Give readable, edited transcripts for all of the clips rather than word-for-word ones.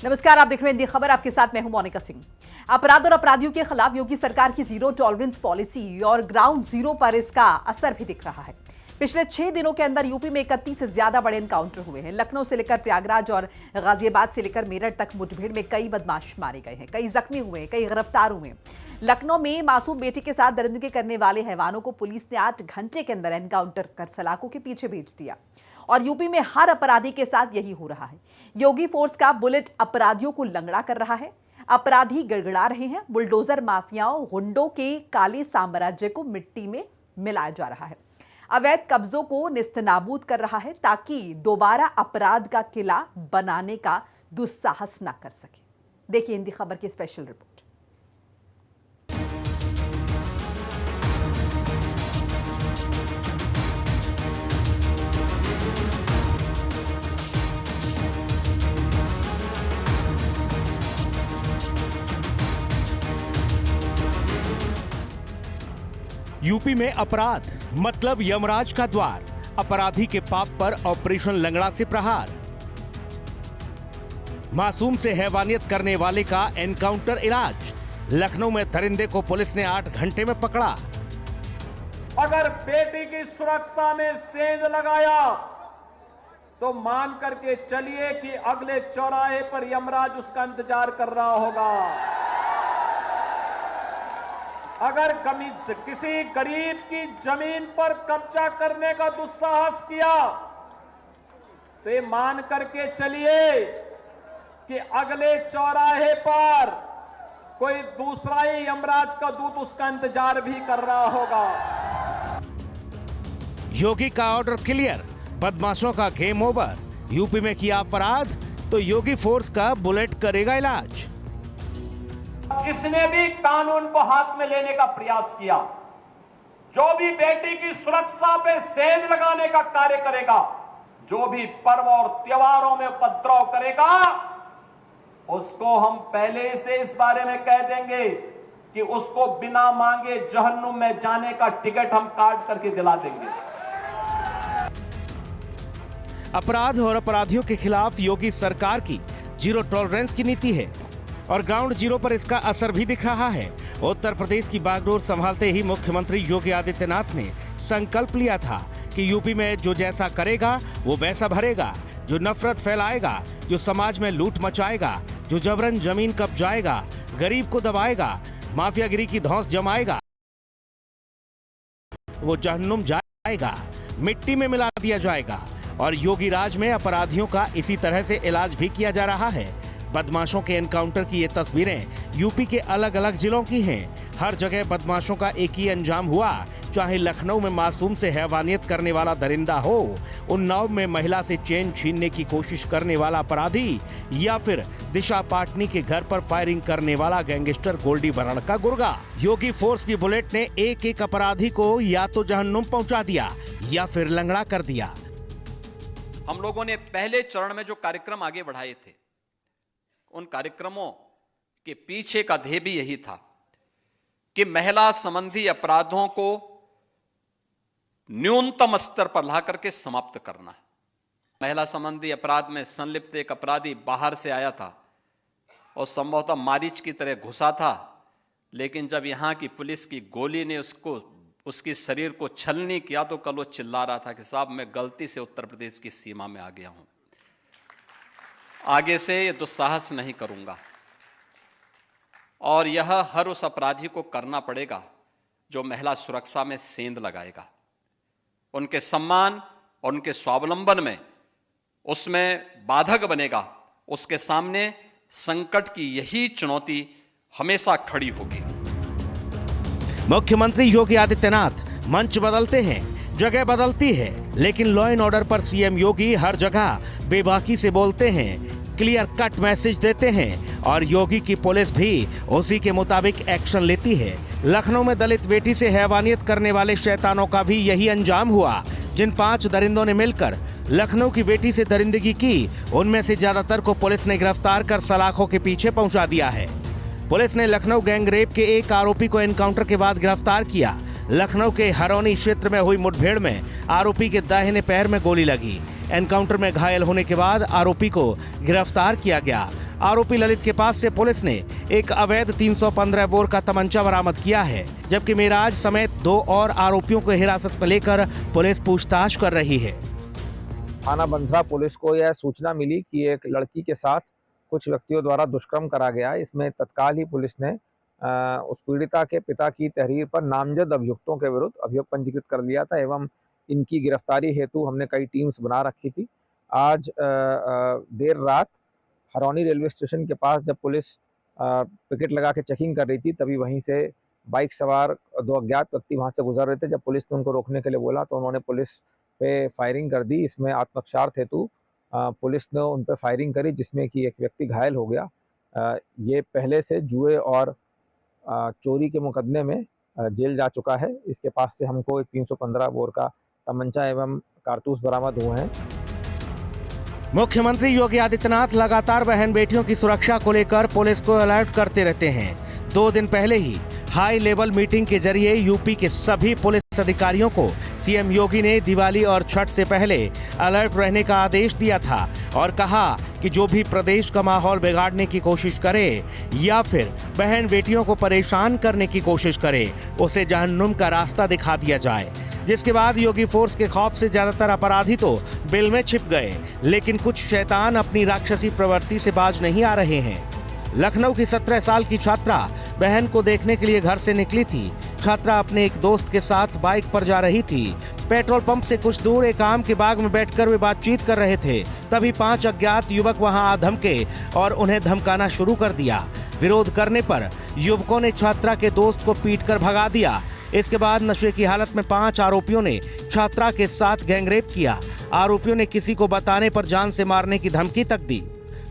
नमस्कार, आप देख रहे हैं हिंदी खबर। आपके साथ मैं हूं मोनिका सिंह। अपराध और अपराधियों के खिलाफ योगी सरकार की जीरो टॉलरेंस पॉलिसी और ग्राउंड जीरो पर इसका असर भी दिख रहा है। पिछले 6 दिनों के अंदर यूपी में 31 से ज्यादा बड़े एनकाउंटर हुए हैं। लखनऊ से लेकर प्रयागराज और गाजियाबाद से लेकर मेरठ तक मुठभेड़ में कई बदमाश मारे गए हैं, कई जख्मी हुए हैं, कई गिरफ्तार हुए हैं। लखनऊ में मासूम बेटी के साथ दरिंदगी करने वाले हैवानों को पुलिस ने 8 घंटे के अंदर एनकाउंटर कर सलाखों के पीछे भेज दिया। और यूपी में हर अपराधी के साथ यही हो रहा है। योगी फोर्स का बुलेट अपराधियों को लंगड़ा कर रहा है। अपराधी गड़गड़ा रहे हैं। बुलडोजर माफियाओं, गुंडों के काले साम्राज्य को मिट्टी में मिलाया जा रहा है। अवैध कब्जों को नेस्तनाबूद कर रहा है ताकि दोबारा अपराध का किला बनाने का दुस्साहस न कर सके। देखिए हिंदी खबर की स्पेशल रिपोर्ट। यूपी में अपराध मतलब यमराज का द्वार। अपराधी के पाप पर ऑपरेशन लंगड़ा से प्रहार। मासूम से हैवानियत करने वाले का एनकाउंटर इलाज। लखनऊ में दरिंदे को पुलिस ने 8 घंटे में पकड़ा। अगर बेटी की सुरक्षा में सेंध लगाया तो मान करके चलिए कि अगले चौराहे पर यमराज उसका इंतजार कर रहा होगा। अगर किसी गरीब की जमीन पर कब्जा करने का दुस्साहस किया तो ये मान करके चलिए कि अगले चौराहे पर कोई दूसरा ही यमराज का दूत उसका इंतजार भी कर रहा होगा। योगी का ऑर्डर क्लियर, बदमाशों का गेम ओवर। यूपी में किया अपराध तो योगी फोर्स का बुलेट करेगा इलाज। जिसने भी कानून को हाथ में लेने का प्रयास किया, जो भी बेटी की सुरक्षा पे सेंध लगाने का कार्य करेगा, जो भी पर्व और त्योहारों में उपद्रव करेगा, उसको हम पहले से इस बारे में कह देंगे कि उसको बिना मांगे जहन्नुम में जाने का टिकट हम काट करके दिला देंगे। अपराध और अपराधियों के खिलाफ योगी सरकार की जीरो टॉलरेंस की नीति है और ग्राउंड जीरो पर इसका असर भी दिख रहा है। उत्तर प्रदेश की बागडोर संभालते ही मुख्यमंत्री योगी आदित्यनाथ ने संकल्प लिया था कि यूपी में जो जैसा करेगा वो वैसा भरेगा। जो नफरत फैलाएगा, जो समाज में लूट मचाएगा, जो जबरन जमीन कब्जाएगा, गरीब को दबाएगा, माफियागिरी की धौंस जमाएगा, वो जहन्नुम जाएगा, मिट्टी में मिला दिया जाएगा। और योगी राज में अपराधियों का इसी तरह से इलाज भी किया जा रहा है। बदमाशों के एनकाउंटर की ये तस्वीरें यूपी के अलग अलग जिलों की हैं। हर जगह बदमाशों का एक ही अंजाम हुआ, चाहे लखनऊ में मासूम से हैवानियत करने वाला दरिंदा हो, उन्नाव में महिला से चेन छीनने की कोशिश करने वाला अपराधी, या फिर दिशा पाटनी के घर पर फायरिंग करने वाला गैंगस्टर गोल्डी बरण का गुर्गा। योगी फोर्स की बुलेट ने एक एक अपराधी को या तो जहन्नुम पहुंचा दिया या फिर लंगड़ा कर दिया। हम लोगों ने पहले चरण में जो कार्यक्रम आगे बढ़ाए थे, उन कार्यक्रमों के पीछे का ध्येय भी यही था कि महिला संबंधी अपराधों को न्यूनतम स्तर पर ला करके समाप्त करना है। महिला संबंधी अपराध में संलिप्त एक अपराधी बाहर से आया था और संभवतः मारीच की तरह घुसा था, लेकिन जब यहां की पुलिस की गोली ने उसकी शरीर को छलनी किया तो कल वो चिल्ला रहा था कि साहब मैं गलती से उत्तर प्रदेश की सीमा में आ गया हूं, आगे से ये दुस्साहस नहीं करूंगा। और यह हर उस अपराधी को करना पड़ेगा जो महिला सुरक्षा में सेंध लगाएगा, उनके सम्मान और उनके स्वावलंबन में उसमें बाधक बनेगा। उसके सामने संकट की यही चुनौती हमेशा खड़ी होगी। मुख्यमंत्री योगी आदित्यनाथ मंच बदलते हैं, जगह बदलती है, लेकिन लॉ एंड ऑर्डर पर सीएम योगी हर जगह बेबाकी से बोलते हैं, क्लियर कट मैसेज देते हैं और योगी की पुलिस भी उसी के मुताबिक एक्शन लेती है। लखनऊ में दलित बेटी से हैवानियत करने वाले शैतानों का भी यही अंजाम हुआ। जिन 5 दरिंदों ने मिलकर लखनऊ की बेटी से दरिंदगी की, उनमें से ज्यादातर को पुलिस ने गिरफ्तार कर सलाखों के पीछे पहुंचा दिया है। पुलिस ने लखनऊ गैंग रेप के एक आरोपी को एनकाउंटर के बाद गिरफ्तार किया। लखनऊ के हरौनी क्षेत्र में हुई मुठभेड़ में आरोपी के दाहिने पैर में गोली लगी। एनकाउंटर में घायल होने के बाद आरोपी को गिरफ्तार किया गया। आरोपी ललित के पास से पुलिस ने एक अवैध 315 बोर का तमंचा बरामद किया है, जबकि मेराज समेत 2 और आरोपियों को हिरासत में लेकर पुलिस पूछताछ कर रही है। थाना बंसरा पुलिस को यह सूचना मिली कि एक लड़की के साथ कुछ व्यक्तियों द्वारा दुष्कर्म करा गया। इसमें तत्काल ही पुलिस ने उस पीड़िता के पिता की तहरीर पर नामजद अभियुक्तों के विरुद्ध अभियोग पंजीकृत कर लिया था एवं इनकी गिरफ्तारी हेतु हमने कई टीम्स बना रखी थी। आज देर रात हरौनी रेलवे स्टेशन के पास जब पुलिस पिकेट लगा के चेकिंग कर रही थी, तभी वहीं से बाइक सवार 2 अज्ञात व्यक्ति वहां से गुजर रहे थे। जब पुलिस ने उनको रोकने के लिए बोला तो उन्होंने पुलिस पे फायरिंग कर दी। इसमें आत्मरक्षा हेतु पुलिस ने उन पर फायरिंग करी, जिसमें कि एक व्यक्ति घायल हो गया। ये पहले से जुए और चोरी के मुकदमे में जेल जा चुका है। इसके पास से हमको एक 315 बोर का तमंचा एवं कारतूस बरामद हुए हैं। मुख्यमंत्री योगी आदित्यनाथ लगातार बहन बेटियों की सुरक्षा को लेकर पुलिस को अलर्ट करते रहते हैं। 2 दिन पहले ही हाई लेवल मीटिंग के जरिए यूपी के सभी पुलिस अधिकारियों को सीएम योगी ने दिवाली और छठ से पहले अलर्ट रहने का आदेश दिया था और कहा कि जो भी प्रदेश का माहौल बिगाड़ने की कोशिश करे या फिर बहन बेटियों को परेशान करने की कोशिश करे, उसे जहन्नुम का रास्ता दिखा दिया जाए। जिसके बाद योगी फोर्स के खौफ से ज्यादातर अपराधी तो बिल में छिप गए, लेकिन कुछ शैतान अपनी राक्षसी प्रवृत्ति से बाज नहीं आ रहे हैं। लखनऊ की 17 साल की छात्रा बहन को देखने के लिए घर से निकली थी। छात्रा अपने एक दोस्त के साथ बाइक पर जा रही थी। पेट्रोल पंप से कुछ दूर एक आम के बाग में बैठकर वे बातचीत कर रहे थे। तभी 5 अज्ञात युवक वहां आ धमके और उन्हें धमकाना शुरू कर दिया। विरोध करने पर युवकों ने छात्रा के दोस्त को पीटकर भगा दिया। इसके बाद नशे की हालत में 5 आरोपियों ने छात्रा के साथ गैंगरेप किया। आरोपियों ने किसी को बताने पर जान से मारने की धमकी तक दी।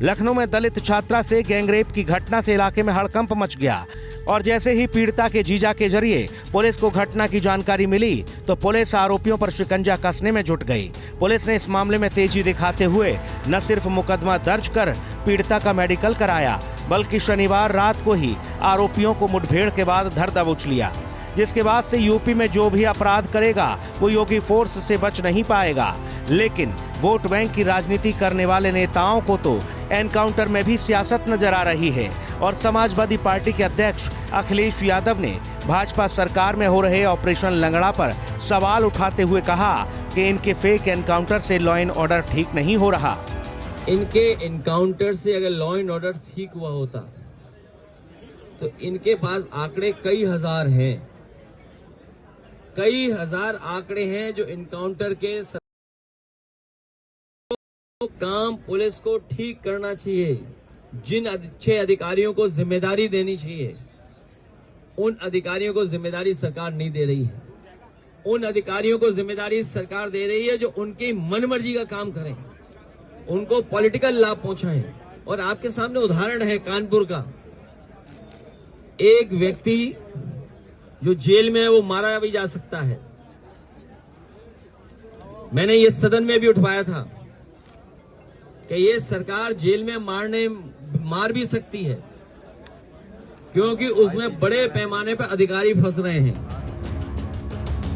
लखनऊ में दलित छात्रा से गैंगरेप की घटना से इलाके में हड़कंप मच गया और जैसे ही पीड़िता के जीजा के जरिए पुलिस को घटना की जानकारी मिली तो पुलिस आरोपियों पर शिकंजा कसने में जुट गई। पुलिस ने इस मामले में तेजी दिखाते हुए न सिर्फ मुकदमा दर्ज कर पीड़िता का मेडिकल कराया, बल्कि शनिवार रात को ही आरोपियों को मुठभेड़ के बाद धर दबोच लिया। जिसके बाद से यूपी में जो भी अपराध करेगा वो योगी फोर्स से बच नहीं पाएगा। लेकिन वोट बैंक की राजनीति करने वाले नेताओं को तो एनकाउंटर में भी सियासत नजर आ रही है और समाजवादी पार्टी के अध्यक्ष अखिलेश यादव ने भाजपा सरकार में हो रहे ऑपरेशन लंगड़ा पर सवाल उठाते हुए कहा कि इनके फेक एनकाउंटर से लॉ एंड ऑर्डर ठीक नहीं हो रहा। इनके एनकाउंटर से अगर लॉ एंड ऑर्डर ठीक हुआ होता तो इनके पास आंकड़े कई हजार हैं, कई हजार आंकड़े हैं जो इनकाउंटर के काम पुलिस को ठीक करना चाहिए। जिन अच्छे अधिकारियों को जिम्मेदारी देनी चाहिए उन अधिकारियों को जिम्मेदारी सरकार नहीं दे रही है। उन अधिकारियों को जिम्मेदारी सरकार दे रही है जो उनकी मनमर्जी का काम करें, उनको पॉलिटिकल लाभ पहुंचाएं। और आपके सामने उदाहरण है कानपुर का, एक व्यक्ति जो जेल में है वो मारा भी जा सकता है। मैंने ये सदन में भी उठवाया था कि ये सरकार जेल में मार भी सकती है क्योंकि उसमें बड़े पैमाने पर अधिकारी फंस रहे हैं।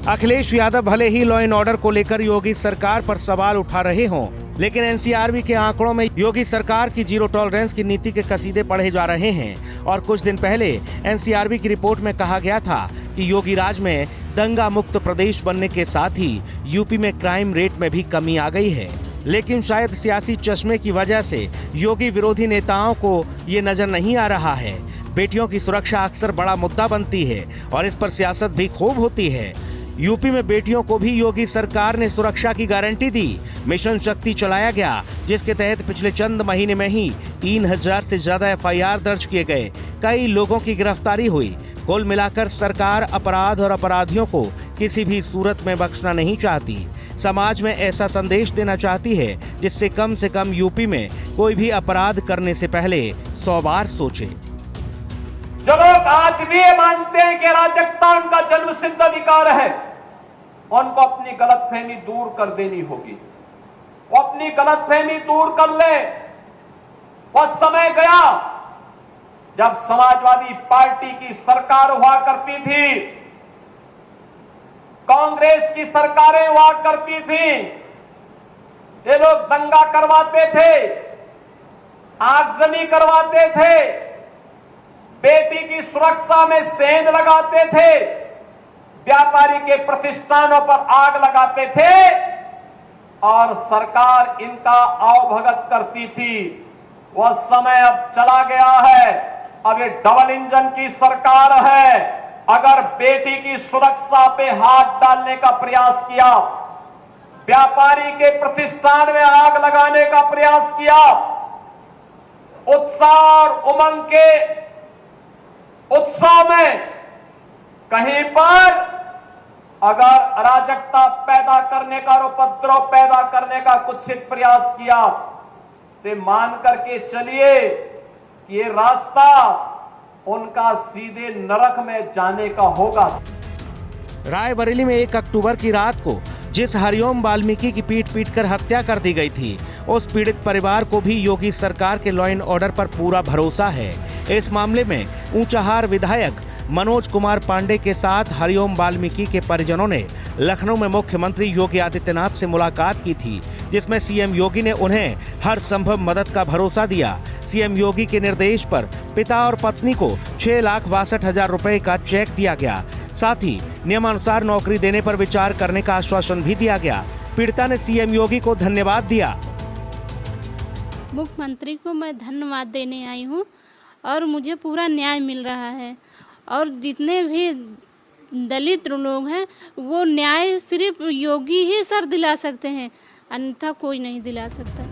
अखिलेश यादव भले ही लॉ एंड ऑर्डर को लेकर योगी सरकार पर सवाल उठा रहे हों, लेकिन एनसीआरबी के आंकड़ों में योगी सरकार की जीरो टॉलरेंस की नीति के कसीदे पढ़े जा रहे हैं। और कुछ दिन पहले एनसीआरबी की रिपोर्ट में कहा गया था कि योगी राज में दंगा मुक्त प्रदेश बनने के साथ ही यूपी में क्राइम रेट में भी कमी आ गई है। लेकिन शायद सियासी चश्मे की वजह से योगी विरोधी नेताओं को ये नजर नहीं आ रहा है। बेटियों की सुरक्षा अक्सर बड़ा मुद्दा बनती है और इस पर सियासत भी खूब होती है। यूपी में बेटियों को भी योगी सरकार ने सुरक्षा की गारंटी दी। मिशन शक्ति चलाया गया, जिसके तहत पिछले चंद महीने में ही 3000 से ज्यादा एफआईआर दर्ज किए गए। कई लोगों की गिरफ्तारी हुई। कुल मिलाकर सरकार अपराध और अपराधियों को किसी भी सूरत में बख्शना नहीं चाहती। समाज में ऐसा संदेश देना चाहती है जिससे कम से कम यूपी में कोई भी अपराध करने से पहले 100 बार सोचे। जो लोग आज भी ये मानते हैं कि अराजकता उनका जन्म सिद्ध अधिकार है, उनको अपनी गलतफहमी दूर कर देनी होगी। वो अपनी गलतफहमी दूर कर ले। वह समय गया जब समाजवादी पार्टी की सरकार हुआ करती थी, कांग्रेस की सरकारें हुआ करती थी, ये लोग दंगा करवाते थे, आगजनी करवाते थे, बेटी की सुरक्षा में सेंध लगाते थे, व्यापारी के प्रतिष्ठानों पर आग लगाते थे और सरकार इनका आवभगत करती थी। वह समय अब चला गया है। अब ये डबल इंजन की सरकार है। अगर बेटी की सुरक्षा पे हाथ डालने का प्रयास किया, व्यापारी के प्रतिष्ठान में आग लगाने का प्रयास किया, उत्साह और उमंग के उत्सव में कहीं पर अगर अराजकता पैदा करने का और उपद्रव पैदा करने का कुत्सित प्रयास किया तो मान करके चलिए कि ये रास्ता उनका सीधे नरक में जाने का होगा। रायबरेली में 1 अक्टूबर की रात को जिस हरिओम वाल्मीकि की पीट कर हत्या कर दी गई थी, उस पीड़ित परिवार को भी योगी सरकार के लॉ एंड ऑर्डर पर पूरा भरोसा है। इस मामले में ऊंचाहार विधायक मनोज कुमार पांडे के साथ हरिओम वाल्मीकि के परिजनों ने लखनऊ में मुख्यमंत्री योगी आदित्यनाथ से मुलाकात की थी, जिसमें सीएम योगी ने उन्हें हर संभव मदद का भरोसा दिया। सीएम योगी के निर्देश पर पिता और पत्नी को 6,62,000 रुपए का चेक दिया गया। साथ ही नियमानुसार नौकरी देने पर विचार करने का आश्वासन भी दिया गया। पीड़िता ने सीएम योगी को धन्यवाद दिया। मुख्यमंत्री को मैं धन्यवाद देने आई हूँ और मुझे पूरा न्याय मिल रहा है और जितने भी दलित लोग हैं वो न्याय सिर्फ योगी ही सर दिला सकते हैं, अन्यथा कोई नहीं दिला सकता।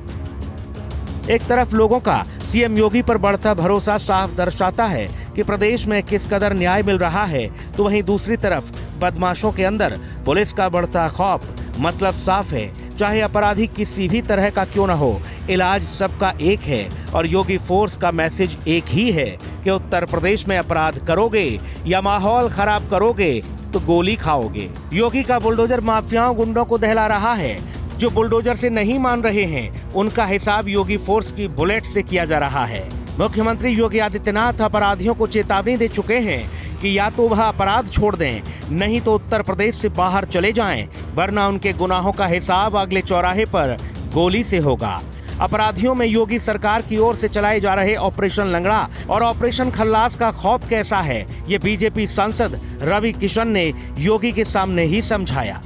एक तरफ लोगों का सीएम योगी पर बढ़ता भरोसा साफ दर्शाता है कि प्रदेश में किस कदर न्याय मिल रहा है, तो वहीं दूसरी तरफ बदमाशों के अंदर पुलिस का बढ़ता खौफ। मतलब साफ है, चाहे अपराधी किसी भी तरह का क्यों न हो, इलाज सबका एक है और योगी फोर्स का मैसेज एक ही है कि उत्तर प्रदेश में अपराध करोगे या माहौल खराब करोगे तो गोली खाओगे। योगी का बुलडोजर माफियाओं गुंडों को दहला रहा है। जो बुलडोजर से नहीं मान रहे हैं, उनका हिसाब योगी फोर्स की बुलेट से किया जा रहा है। मुख्यमंत्री योगी आदित्यनाथ अपराधियों को चेतावनी दे चुके हैं कि या तो वह अपराध छोड़ दें, नहीं तो उत्तर प्रदेश से बाहर चले जाएं, वरना उनके गुनाहों का हिसाब अगले चौराहे पर गोली से होगा। अपराधियों में योगी सरकार की ओर से चलाए जा रहे ऑपरेशन लंगड़ा और ऑपरेशन खल्लास का खौफ कैसा है, ये बीजेपी सांसद रवि किशन ने योगी के सामने ही समझाया।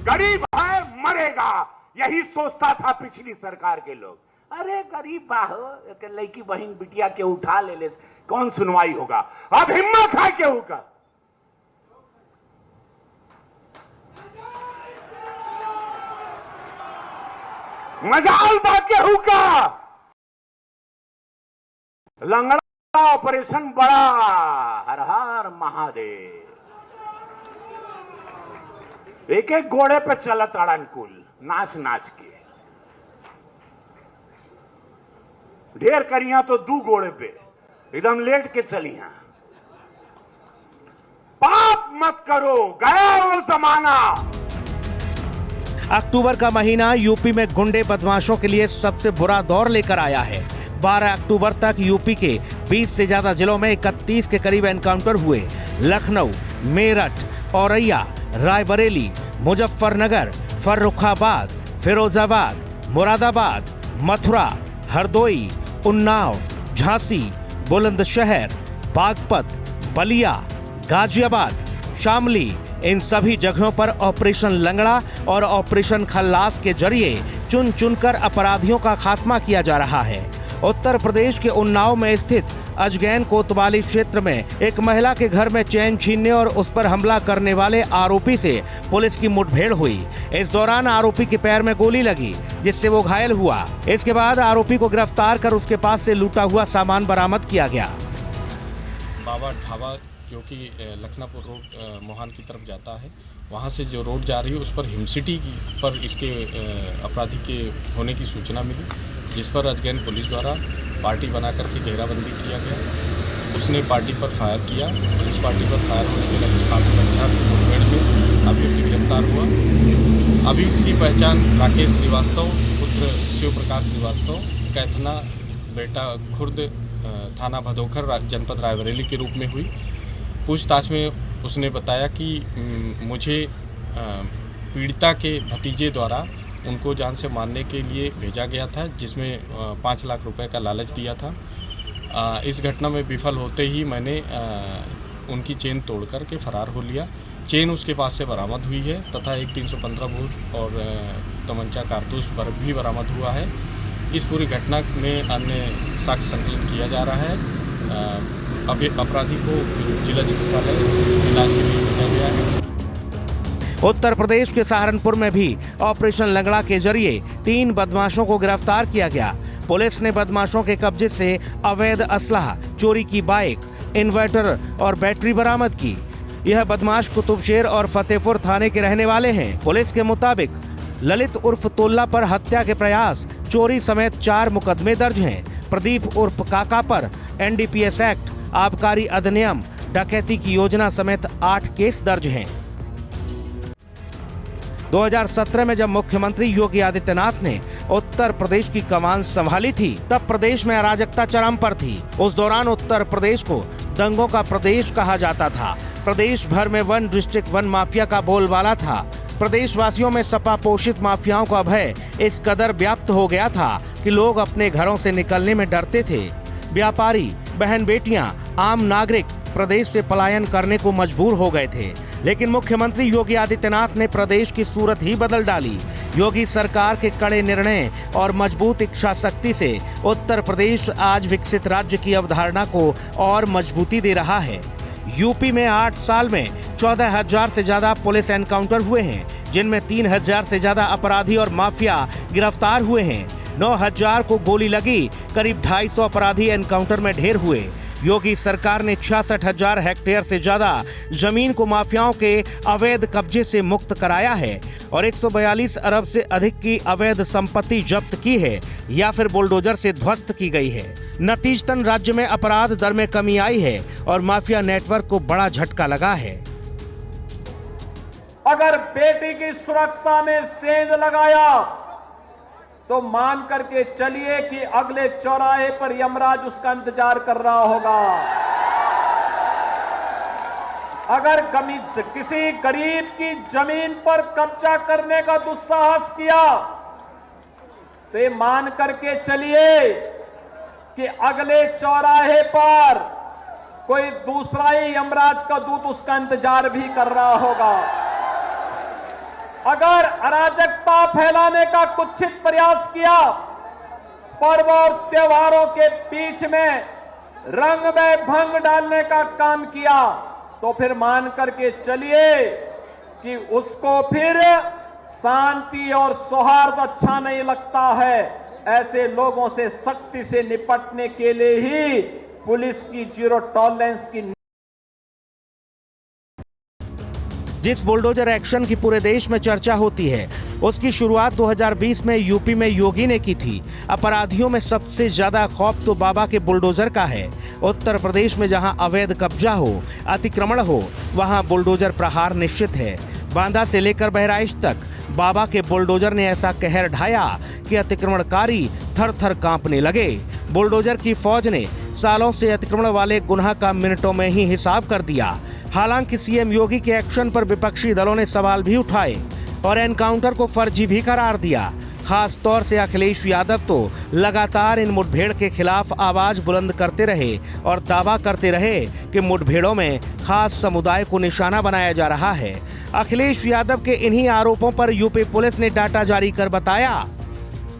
गरीब है मरेगा, यही सोचता था पिछली सरकार के लोग। अरे गरीब बाहो लड़की बहन बिटिया के उठा ले कौन सुनवाई होगा। अब हिम्मत है केहू का, मजाल बा केहू का। लंगड़ा ऑपरेशन बड़ा, हर हर महादेव। एक एक घोड़े पे चलत अड़नकुल नाच नाच के, ढेर करिया तो 2 घोड़े पे एकदम लेट के चलिया। पाप मत करो, गया वो जमाना। अक्टूबर का महीना यूपी में गुंडे बदमाशों के लिए सबसे बुरा दौर लेकर आया है। 12 अक्टूबर तक यूपी के 20 से ज्यादा जिलों में 31 के करीब एनकाउंटर हुए। लखनऊ, मेरठ, औरैया, रायबरेली, मुजफ्फरनगर, फर्रुखाबाद, फिरोजाबाद, मुरादाबाद, मथुरा, हरदोई, उन्नाव, झांसी, बुलंदशहर, बागपत, बलिया, गाजियाबाद, शामली, इन सभी जगहों पर ऑपरेशन लंगड़ा और ऑपरेशन खल्लास के जरिए चुन चुनकर अपराधियों का खात्मा किया जा रहा है। उत्तर प्रदेश के उन्नाव में स्थित अजगैन कोतवाली क्षेत्र में एक महिला के घर में चैन छीनने और उस पर हमला करने वाले आरोपी से पुलिस की मुठभेड़ हुई। इस दौरान आरोपी के पैर में गोली लगी, जिससे वो घायल हुआ। इसके बाद आरोपी को गिरफ्तार कर उसके पास से लूटा हुआ सामान बरामद किया गया। बाबा ढाबा जो कि लखनऊ रोड मोहान की तरफ जाता है, वहाँ से जो रोड जा रही है उस पर हिमसिटी पर इसके अपराधी के होने की सूचना मिली, जिस पर अजगैन पुलिस द्वारा पार्टी बना करके घेराबंदी किया गया। उसने पार्टी पर फायर किया। पुलिस पार्टी पर फायर होने के लक्षण मुठभेड़ में अभियुक्त गिरफ्तार हुआ। अभियुक्त की पहचान राकेश श्रीवास्तव पुत्र शिव प्रकाश श्रीवास्तव, कैथना बेटा खुर्द, थाना भदोखर, जनपद रायबरेली के रूप में हुई। पूछताछ में उसने बताया कि मुझे पीड़िता के भतीजे द्वारा उनको जान से मारने के लिए भेजा गया था, जिसमें 5 लाख रुपए का लालच दिया था। इस घटना में विफल होते ही मैंने उनकी चेन तोड़कर के फरार हो लिया। चेन उसके पास से बरामद हुई है तथा एक 315 बोर और तमंचा कारतूस पर भी बरामद हुआ है। इस पूरी घटना में अन्य साक्ष्य संकलित किया जा रहा है। अभी अपराधी को जिला चिकित्सालय इलाज के लिए भेजा गया है। उत्तर प्रदेश के सहारनपुर में भी ऑपरेशन लंगड़ा के जरिए 3 बदमाशों को गिरफ्तार किया गया। पुलिस ने बदमाशों के कब्जे से अवैध असलहा, चोरी की बाइक, इन्वर्टर और बैटरी बरामद की। यह बदमाश कुतुबशेर और फतेहपुर थाने के रहने वाले हैं। पुलिस के मुताबिक ललित उर्फ तोल्ला पर हत्या के प्रयास, चोरी समेत 4 मुकदमे दर्ज हैं। प्रदीप उर्फ काका पर NDPS एक्ट, आबकारी अधिनियम, डकैती की योजना समेत 8 केस दर्ज हैं। 2017 में जब मुख्यमंत्री योगी आदित्यनाथ ने उत्तर प्रदेश की कमान संभाली थी, तब प्रदेश में अराजकता चरम पर थी। उस दौरान उत्तर प्रदेश को दंगों का प्रदेश कहा जाता था। प्रदेश भर में 1 डिस्ट्रिक्ट 1 माफिया का बोलबाला था। प्रदेशवासियों में सपा पोषित माफियाओं का भय इस कदर व्याप्त हो गया था कि लोग अपने घरों से निकलने में डरते थे। व्यापारी, बहन बेटियां, आम नागरिक प्रदेश से पलायन करने को मजबूर हो गए थे। लेकिन मुख्यमंत्री योगी आदित्यनाथ ने प्रदेश की सूरत ही बदल डाली। योगी सरकार के कड़े निर्णय और मजबूत इच्छा शक्ति से उत्तर प्रदेश आज विकसित राज्य की अवधारणा को और मजबूती दे रहा है। यूपी में 8 साल में 14,000 से ज्यादा पुलिस एनकाउंटर हुए हैं, जिनमें 3,000 से ज्यादा अपराधी और माफिया गिरफ्तार हुए हैं। 9,000 को गोली लगी, करीब 250 अपराधी एनकाउंटर में ढेर हुए। योगी सरकार ने 66,000 हेक्टेयर से ज्यादा जमीन को माफियाओं के अवैध कब्जे से मुक्त कराया है और 142 अरब से अधिक की अवैध संपत्ति जब्त की है या फिर बुलडोजर से ध्वस्त की गई है। नतीजतन राज्य में अपराध दर में कमी आई है और माफिया नेटवर्क को बड़ा झटका लगा है। अगर बेटी की सुरक्षा में सेंध लगाया तो मान करके चलिए कि अगले चौराहे पर यमराज उसका इंतजार कर रहा होगा। अगर किसी गरीब की जमीन पर कब्जा करने का दुस्साहस किया तो ये मान करके चलिए कि अगले चौराहे पर कोई दूसरा ही यमराज का दूत उसका इंतजार भी कर रहा होगा। अगर अराजकता फैलाने का कुत्सित प्रयास किया, पर्व और त्योहारों के बीच में रंग में भंग डालने का काम किया, तो फिर मान करके चलिए कि उसको फिर शांति और सौहार्द अच्छा नहीं लगता है। ऐसे लोगों से सख्ती से निपटने के लिए ही पुलिस की जीरो टॉलरेंस की। जिस बुलडोजर एक्शन की पूरे देश में चर्चा होती है, उसकी शुरुआत 2020 में यूपी में योगी ने की थी। अपराधियों में सबसे ज्यादा खौफ तो बाबा के बुलडोजर का है। उत्तर प्रदेश में जहां अवैध कब्जा हो, अतिक्रमण हो, वहां बुलडोजर प्रहार निश्चित है। बांदा से लेकर बहराइच तक बाबा के बुलडोजर ने ऐसा कहर ढाया कि अतिक्रमणकारी थर थर कांपने लगे। बुलडोजर की फौज ने सालों से अतिक्रमण वाले गुनाह का मिनटों में ही हिसाब कर दिया। हालांकि सीएम योगी के एक्शन पर विपक्षी दलों ने सवाल भी उठाए और एनकाउंटर को फर्जी भी करार दिया। खास तौर से अखिलेश यादव तो लगातार इन मुठभेड़ के खिलाफ आवाज बुलंद करते रहे और दावा करते रहे कि मुठभेड़ों में खास समुदाय को निशाना बनाया जा रहा है। अखिलेश यादव के इन्हीं आरोपों पर यूपी पुलिस ने डाटा जारी कर बताया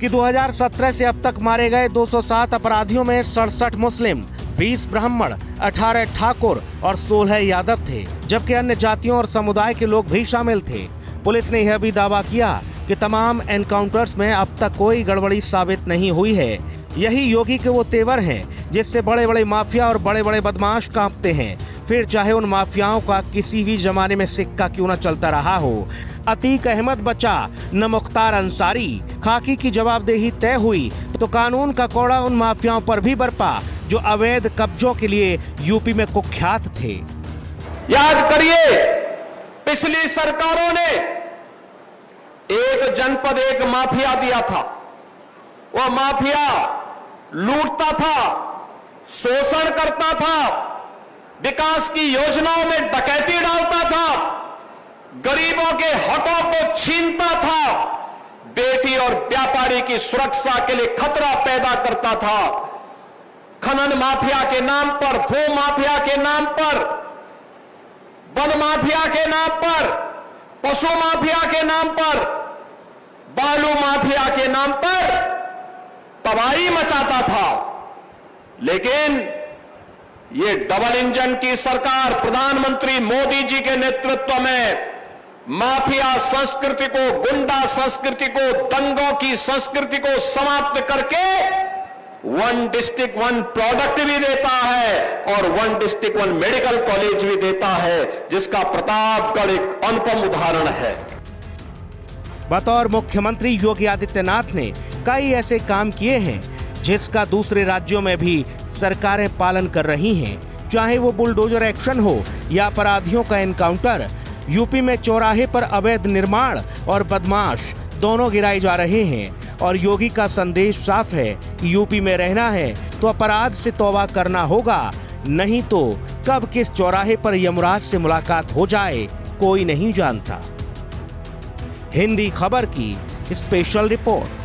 कि 2017 से अब तक मारे गए 207 अपराधियों में 67 मुस्लिम, 20 ब्राह्मण, 18 ठाकुर और 16 यादव थे, जबकि अन्य जातियों और समुदाय के लोग भी शामिल थे। पुलिस ने यह भी दावा किया कि तमाम एनकाउंटर्स में अब तक कोई गड़बड़ी साबित नहीं हुई है। यही योगी के वो तेवर हैं जिससे बड़े बड़े माफिया और बड़े बड़े बदमाश कांपते हैं, फिर चाहे उन माफियाओं का किसी भी जमाने में सिक्का क्यों न चलता रहा हो। अतीक अहमद बचा न मुख्तार अंसारी। खाकी की जवाबदेही तय हुई तो कानून का कौड़ा उन माफियाओं पर भी बरपा जो अवैध कब्जों के लिए यूपी में कुख्यात थे। याद करिए, पिछली सरकारों ने एक जनपद एक माफिया दिया था। वह माफिया लूटता था, शोषण करता था, विकास की योजनाओं में डकैती डालता था, गरीबों के हकों को छीनता था, बेटी और व्यापारी की सुरक्षा के लिए खतरा पैदा करता था। खनन माफिया के नाम पर, भू माफिया के नाम पर, वन माफिया के नाम पर, पशु माफिया के नाम पर, बालू माफिया के नाम पर तबाही मचाता था। लेकिन ये डबल इंजन की सरकार प्रधानमंत्री मोदी जी के नेतृत्व में माफिया संस्कृति को, गुंडा संस्कृति को, दंगों की संस्कृति को समाप्त करके वन डिस्ट्रिक्ट वन प्रोडक्ट भी देता है और one district one medical college भी देता है, जिसका प्रतापगढ़ एक अनुपम उदाहरण है। बतौर मुख्यमंत्री योगी आदित्यनाथ ने कई ऐसे काम किए हैं जिसका दूसरे राज्यों में भी सरकारें पालन कर रही हैं। चाहे वो बुलडोजर एक्शन हो या अपराधियों का एनकाउंटर, यूपी में चौराहे पर अवैध निर्माण और बदमाश दोनों गिराए जा रहे हैं। और योगी का संदेश साफ है कि यूपी में रहना है तो अपराध से तौबा करना होगा, नहीं तो कब किस चौराहे पर यमराज से मुलाकात हो जाए कोई नहीं जानता। हिंदी खबर की स्पेशल रिपोर्ट।